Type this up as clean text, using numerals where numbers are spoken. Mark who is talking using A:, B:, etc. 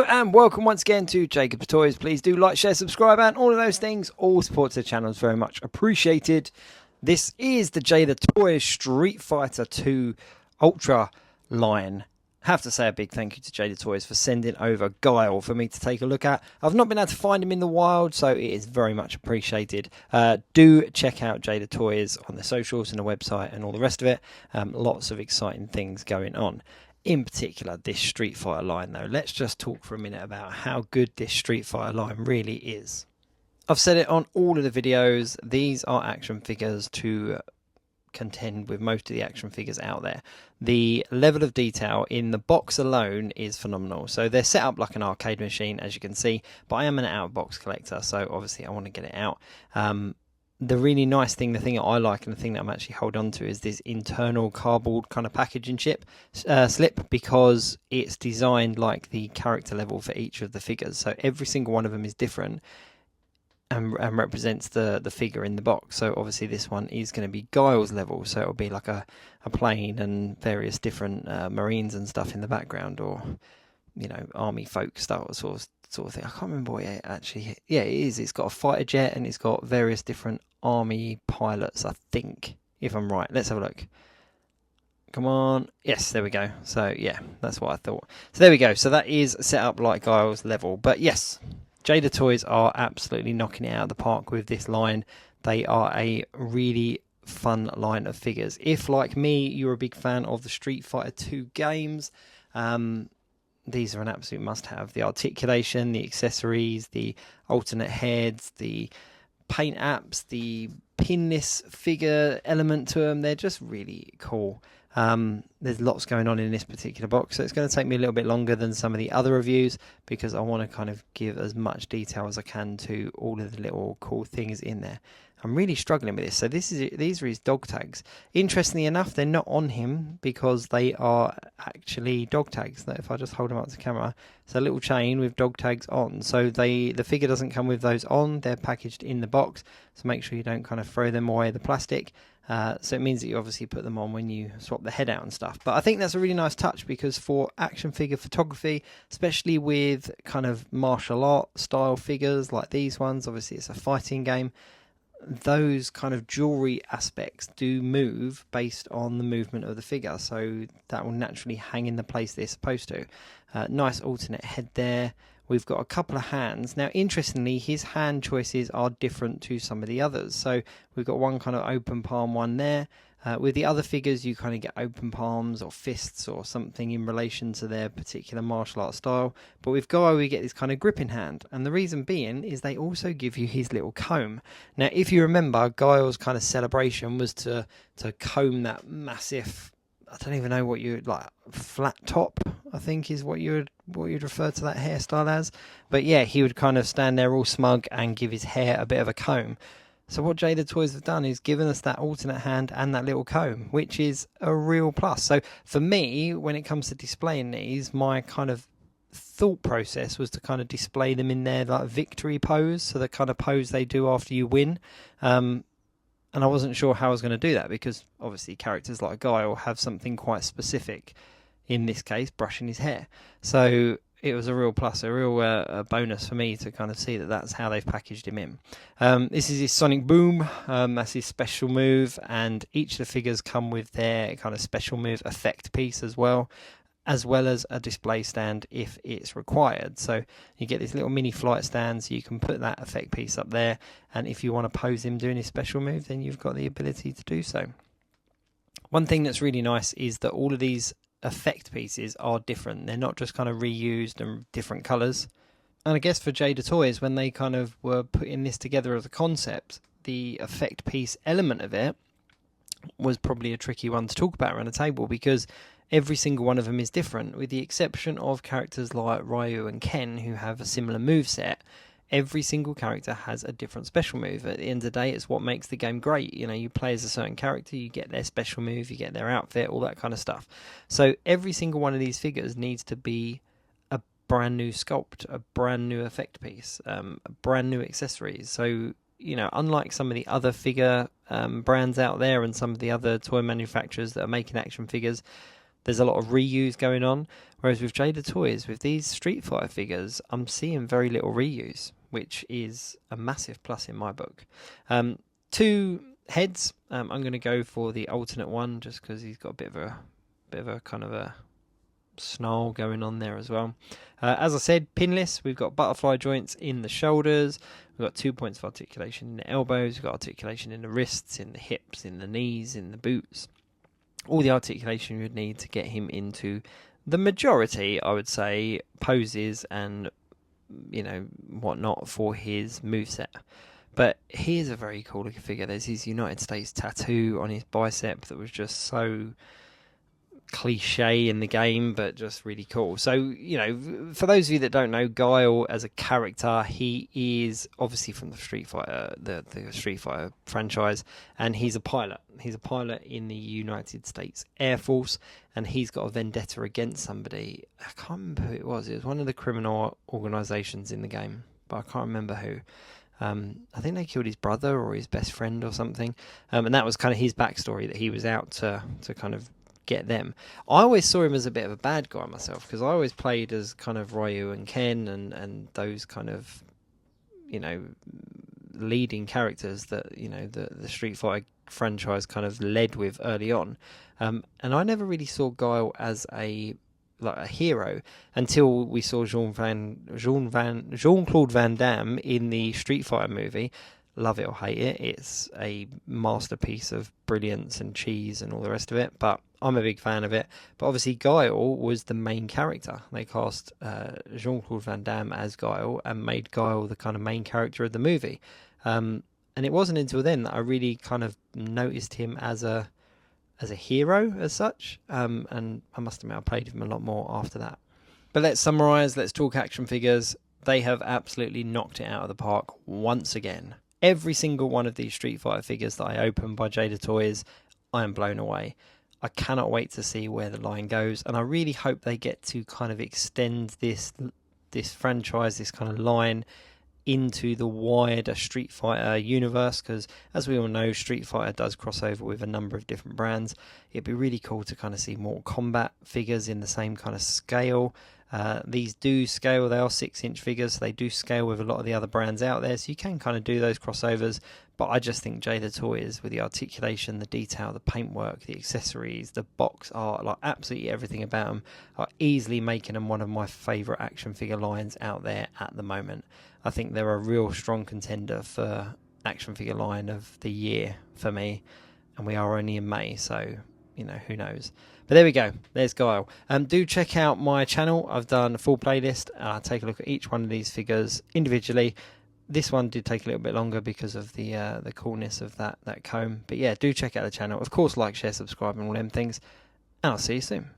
A: Hello and welcome once again to Jada Toys. Please do like, share, subscribe and all of those things. All support to the channel is very much appreciated. This is the Jada Toys Street Fighter 2 Ultra line. Have to say a big thank you to Jada Toys for sending over Guile for me to take a look at. I've not been able to find him in the wild, so it is very much appreciated. Do check out Jada Toys on the socials and the website and all the rest of it. Lots of exciting things going on. In particular, this Street Fighter line, though. Let's just talk for a minute about how good this Street Fighter line really is. I've said it on all of the videos. These are action figures to contend with most of the action figures out there. The level of detail in the box alone is phenomenal. So they're set up like an arcade machine, as you can see, but I am an out-of-box collector, so obviously I want to get it out. The really nice thing, the thing that I like and the thing that I'm actually hold on to is this internal cardboard kind of packaging slip, because it's designed like the character level for each of the figures. So every single one of them is different and represents the figure in the box. So obviously this one is going to be Guile's level, so it'll be like a plane and various different marines and stuff in the background, or you know, army folk style sort of thing. I can't remember what it actually. Yeah, it is. It's got a fighter jet and it's got various different army pilots, I think, if I'm right. Let's have a look. Come on. Yes, there we go. So yeah, that's what I thought. So there we go. So that is set up like Guile's level. But yes, Jada Toys are absolutely knocking it out of the park with this line. They are a really fun line of figures. If, like me, you're a big fan of the Street Fighter 2 games, these are an absolute must-have. The articulation, the accessories, the alternate heads, the paint apps, the pinless figure element to them, they're just really cool. There's lots going on in this particular box, so it's going to take me a little bit longer than some of the other reviews because I want to kind of give as much detail as I can to all of the little cool things in there. I'm really struggling with this. So these are his dog tags. Interestingly enough, they're not on him because they are actually dog tags. If I just hold them up to camera, it's a little chain with dog tags on. So the figure doesn't come with those on. They're packaged in the box. So make sure you don't kind of throw them away, the plastic. So it means that you obviously put them on when you swap the head out and stuff. But I think that's a really nice touch because for action figure photography, especially with kind of martial art style figures like these ones, obviously it's a fighting game, those kind of jewelry aspects do move based on the movement of the figure, so that will naturally hang in the place they're supposed to. Nice alternate head there. We've got a couple of hands. Now, interestingly, his hand choices are different to some of the others. So we've got one kind of open palm one there. With the other figures, you kind of get open palms or fists or something in relation to their particular martial art style. But with Guile, we get this kind of gripping hand. And the reason being is they also give you his little comb. Now, if you remember, Guile's kind of celebration was to comb that massive, I don't even know what you like, flat top, I think is what you'd refer to that hairstyle as. But yeah, he would kind of stand there all smug and give his hair a bit of a comb. So what Jada Toys have done is given us that alternate hand and that little comb, which is a real plus. So for me, when it comes to displaying these, my kind of thought process was to kind of display them in their like victory pose, so the kind of pose they do after you win. And I wasn't sure how I was going to do that because obviously characters like Guile have something quite specific, in this case, brushing his hair. So it was a real plus, a real bonus for me to kind of see that that's how they've packaged him in. This is his Sonic Boom, that's his special move, and each of the figures come with their kind of special move effect piece as well as a display stand if it's required. So you get this little mini flight stand, so you can put that effect piece up there, and if you want to pose him doing his special move, then you've got the ability to do so. One thing that's really nice is that all of these effect pieces are different. They're not just kind of reused and different colours. And I guess for Jada Toys, when they kind of were putting this together as a concept, the effect piece element of it was probably a tricky one to talk about around the table because every single one of them is different, with the exception of characters like Ryu and Ken who have a similar move set. Every single character has a different special move. At the end of the day, it's what makes the game great. You know, you play as a certain character, you get their special move, you get their outfit, all that kind of stuff. So every single one of these figures needs to be a brand new sculpt, a brand new effect piece, a brand new accessories. So, you know, unlike some of the other figure brands out there and some of the other toy manufacturers that are making action figures, there's a lot of reuse going on. Whereas with Jada Toys, with these Street Fighter figures, I'm seeing very little reuse, which is a massive plus in my book. 2 heads. I'm going to go for the alternate one just because he's got a bit of a kind of a snarl going on there as well. As I said, pinless. We've got butterfly joints in the shoulders. We've got 2 points of articulation in the elbows. We've got articulation in the wrists, in the hips, in the knees, in the boots. All the articulation you would need to get him into the majority, I would say, poses and whatnot for his moveset. But he is a very cool looking figure. There's his United States tattoo on his bicep that was just so cliche in the game, but just really cool. So, for those of you that don't know, Guile as a character, he is obviously from the Street Fighter, the Street Fighter franchise, and he's a pilot. He's a pilot in the United States Air Force, and he's got a vendetta against somebody. I can't remember who it was. It was one of the criminal organizations in the game, but I can't remember who. I think they killed his brother or his best friend or something, and that was kind of his backstory, that he was out to kind of get them. I always saw him as a bit of a bad guy myself, because I always played as kind of Ryu and Ken and those kind of leading characters that the Street Fighter franchise kind of led with early on, and I never really saw Guile as a hero until we saw Jean-Claude Van Damme in the Street Fighter movie. Love it or hate it, it's a masterpiece of brilliance and cheese and all the rest of it, but I'm a big fan of it. But obviously Guile was the main character. They cast Jean-Claude Van Damme as Guile and made Guile the kind of main character of the movie, and it wasn't until then that I really kind of noticed him as a hero as such, and I must admit I played him a lot more after that. But let's summarise, let's talk action figures. They have absolutely knocked it out of the park once again. Every single one of these Street Fighter figures that I open by Jada Toys, I am blown away. I cannot wait to see where the line goes, and I really hope they get to kind of extend this franchise, this kind of line, into the wider Street Fighter universe, because as we all know, Street Fighter does cross over with a number of different brands. It'd be really cool to kind of see Mortal Kombat figures in the same kind of scale. These do scale, they are 6-inch figures, so they do scale with a lot of the other brands out there, so you can kind of do those crossovers. But I just think Jada Toys, with the articulation, the detail, the paintwork, the accessories, the box art, like absolutely everything about them, are easily making them one of my favourite action figure lines out there at the moment. I think they're a real strong contender for action figure line of the year for me, and we are only in May, so who knows. But there we go, there's Guile. Do check out my channel. I've done a full playlist. Take a look at each one of these figures individually. This one did take a little bit longer because of the coolness of that comb, but yeah, do check out the channel. Of course, like, share, subscribe and all them things, and I'll see you soon.